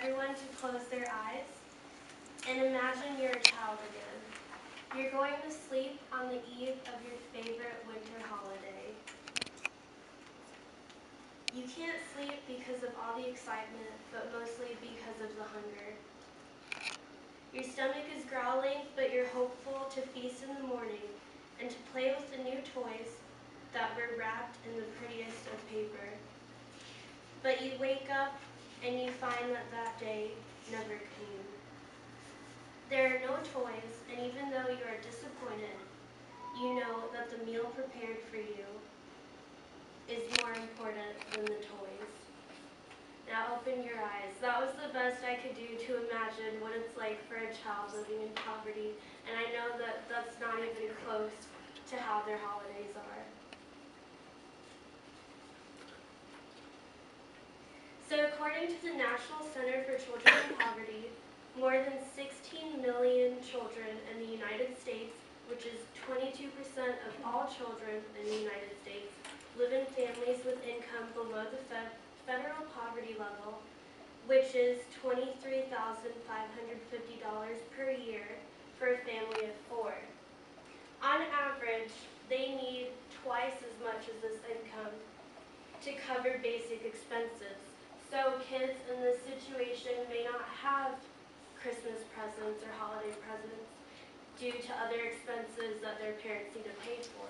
everyone to close their eyes and imagine you're a child again. You're going to sleep on the eve of your favorite winter holiday. You can't sleep because of all the excitement, but mostly because of the hunger. Your stomach is growling, but you're hopeful to feast in the morning and to play with the new toys that were wrapped in the prettiest of paper. But you wake up and you find that that day never came. There are no toys, and even though you are disappointed, you know that the meal prepared for you is more important than the toys. Now open your eyes. That was the best I could do to imagine what it's like for a child living in poverty, and I know that that's not even close to how their holidays are. So according to the National Center for Children in Poverty, more than 16 million children in the United States, which is 22% of all children in the United States, live in families with income below the federal poverty level, which is $23,550 per year for a family of 4. On average, they need twice as much as this income to cover basic expenses. So kids in this situation may not have Christmas presents or holiday presents due to other expenses that their parents need to pay for.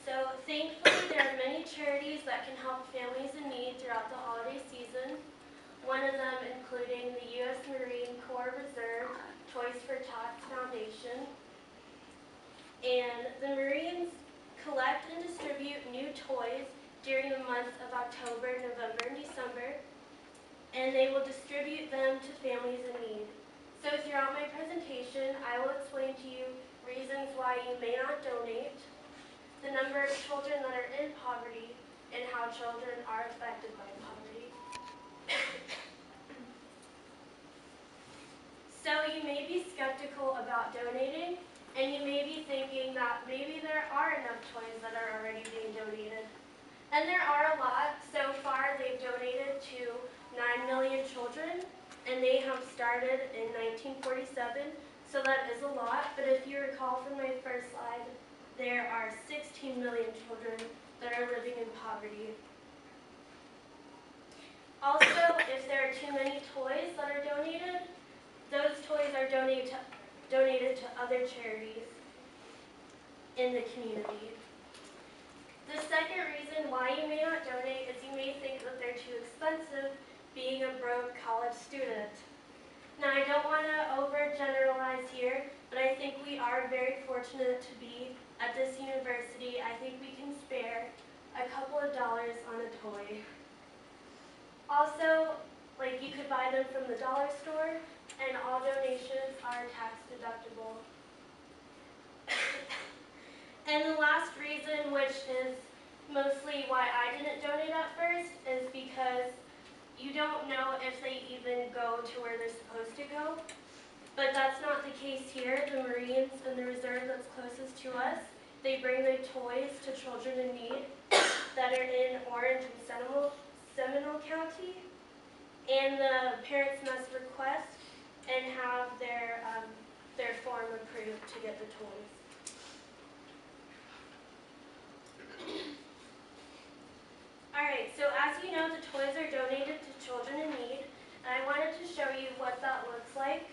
So thankfully, there are many charities that can help families in need throughout the holiday season. One of them including the U.S. Marine Corps Reserve Toys for Tots Foundation. And the Marines collect and distribute new toys during the months of October, November, and December, and they will distribute them to families in need. So throughout my presentation, I will explain to you reasons why you may not donate, the number of children that are in poverty, and how children are affected by poverty. So you may be skeptical about donating, and you may be thinking that maybe there are enough toys that are already being donated. And there are a lot. So far, they've donated to 9 million children, and they have started in 1947, so that is a lot. But if you recall from my first slide, there are 16 million children that are living in poverty. Also, if there are too many toys that are donated, those toys are donated to other charities in the community. The second reason why you may not donate is you may think that they're too expensive, being a broke college student. Now, I don't want to overgeneralize here, but I think we are very fortunate to be at this university. I think we can spare a couple of dollars on a toy. Also, you could buy them from the dollar store, and all donations are tax deductible. And the last reason, which is mostly why I didn't donate at first, is because you don't know if they even go to where they're supposed to go. But that's not the case here. The Marines and the Reserve that's closest to us, they bring their toys to children in need that are in Orange and Seminole County. And the parents must request and have their form approved to get the toys. Alright, so as you know, the toys are donated to children in need, and I wanted to show you what that looks like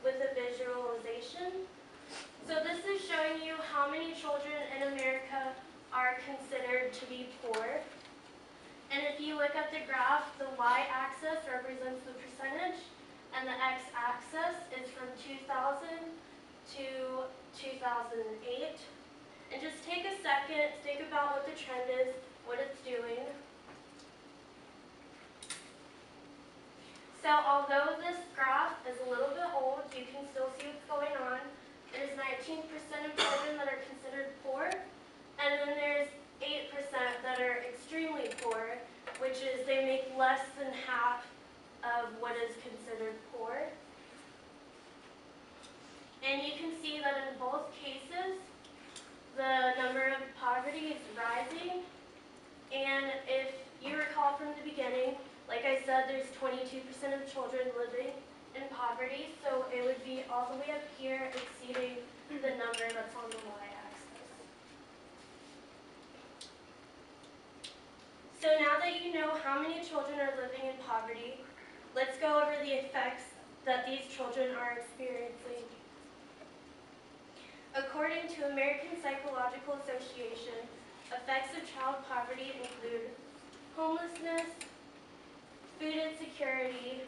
with a visualization. So this is showing you how many children in America are considered to be poor. And if you look at the graph, the y-axis represents the percentage, and the x-axis is from 2000 to 2008. And just take a second, think about what the trend is, what it's doing. So although this graph is a little bit old, you can still see what's going on. There's 19% of children that are considered poor, and then there's 8% that are extremely poor, which is they make less than half of what is considered poor. And you can see that in both cases, the number of poverty is rising. And if you the beginning, like I said, there's 22% of children living in poverty, so it would be all the way up here exceeding the number that's on the y-axis. So now that you know how many children are living in poverty, let's go over the effects that these children are experiencing. According to American Psychological Association, effects of child poverty include homelessness, food insecurity,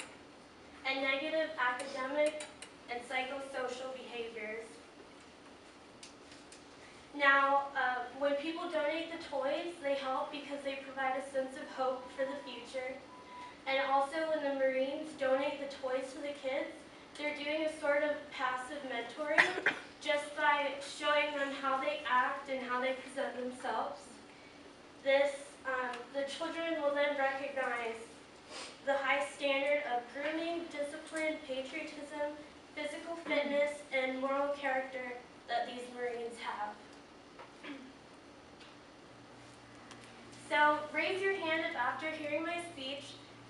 and negative academic and psychosocial behaviors. Now, when people donate the toys, they help because they provide a sense of hope for the future. And also when the Marines donate the toys to the kids, they're doing a sort of passive mentoring just by showing them how they act and how they present themselves. The children will then recognize the high standard of grooming, discipline, patriotism, physical fitness, and moral character that these Marines have. So raise your hand if after hearing my speech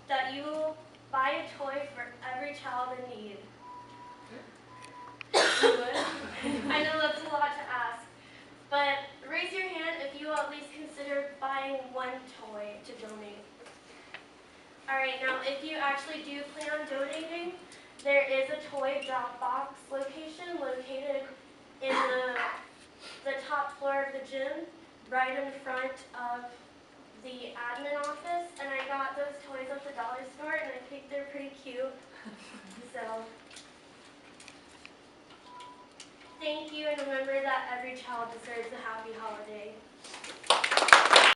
that you will buy a toy for every child in need. You would? I know that's a lot to ask, but raise your hand if you will at least consider buying one toy to donate. Alright, now if you actually do plan on donating, there is a toy drop box location located in the top floor of the gym, right in front of the admin office, and I got those toys at the dollar store, and I think they're pretty cute. So, thank you, and remember that every child deserves a happy holiday.